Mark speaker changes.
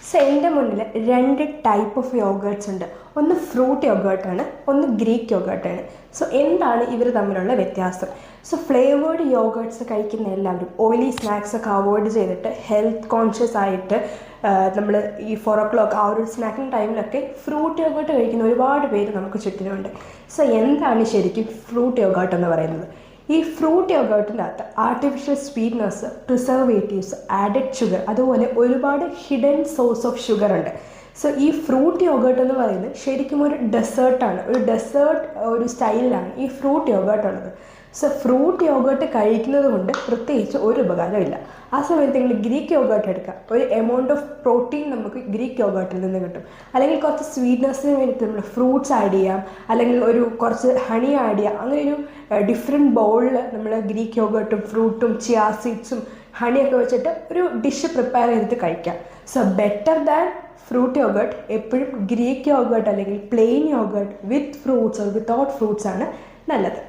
Speaker 1: So എൻ്റെ മുന്നിൽ രണ്ട് ടൈപ്പ് ഓഫ് യോഗേർട്സ് ഉണ്ട്. ഒന്ന് ഫ്രൂട്ട് യോഗേർട്ടാണ്, ഒന്ന് ഗ്രീക്ക് യോഗേർട്ടാണ്. സോ എന്താണ് ഇവർ തമ്മിലുള്ള വ്യത്യാസം? സോ ഫ്ലേവേർഡ് യോഗേർട്സ് കഴിക്കുന്ന എല്ലാവരും ഓയിലി സ്നാക്സ് ഒക്കെ അവോയ്ഡ് ചെയ്തിട്ട് ഹെൽത്ത് കോൺഷ്യസ് ആയിട്ട് നമ്മൾ ഈ 4 o'clock ആ ഒരു സ്നാക്കിംഗ് ടൈമിലൊക്കെ ഫ്രൂട്ട് യോഗേർട്ട് കഴിക്കുന്ന ഒരുപാട് പേര് നമുക്ക് ചുറ്റിനുണ്ട്. സോ എന്താണ് ശരിക്കും ഫ്രൂട്ട് യോഗേർട്ട് എന്ന് പറയുന്നത്? ഈ ഫ്രൂട്ട് യോഗേർട്ടിൻ്റെ അകത്ത് artificial sweetness, preservatives, added sugar, അതുപോലെ ഒരുപാട് ഹിഡൻ സോഴ്സ് ഓഫ് ഷുഗർ ഉണ്ട്. സോ ഈ ഫ്രൂട്ട് യോഗേർട്ട് എന്ന് പറയുന്നത് ശരിക്കും ഒരു ഡെസേർട്ടാണ്, ഒരു സ്റ്റൈലിലാണ് ഈ ഫ്രൂട്ട് യോഗേർട്ട് ഉള്ളത്. സോ ഫ്രൂട്ട് യോഗേർട്ട് കഴിക്കുന്നത് കൊണ്ട് പ്രത്യേകിച്ച് ഒരു ഉപകാരമില്ല. ആ സമയത്ത് നിങ്ങൾ ഗ്രീക്ക് യോഗേർട്ട് എടുക്കുക, ഒരു എമൗണ്ട് ഓഫ് പ്രോട്ടീൻ നമുക്ക് ഗ്രീക്ക് യോഗേർട്ടിൽ നിന്ന് കിട്ടും. അല്ലെങ്കിൽ കുറച്ച് സ്വീറ്റ്നസ്സിന് വേണ്ടിയിട്ട് നമ്മൾ ഫ്രൂട്ട്സ് ആഡ് ചെയ്യാം, അല്ലെങ്കിൽ കുറച്ച് ഹണി ആഡ് ചെയ്യാം. അങ്ങനെ ഒരു ഡിഫറെൻറ്റ് ബൗളിൽ നമ്മൾ ഗ്രീക്ക് യോഗേർട്ടും ഫ്രൂട്ടും ചിയാ സീഡ്സും ഹണിയൊക്കെ വെച്ചിട്ട് ഒരു ഡിഷ് പ്രിപ്പയർ ചെയ്തിട്ട് കഴിക്കാം. So better than fruit yogurt എപ്പോഴും ഗ്രീക്ക് യോഗേർട്ട് അല്ലെങ്കിൽ plain yogurt with fruits or without fruits ആണ് നല്ലത്.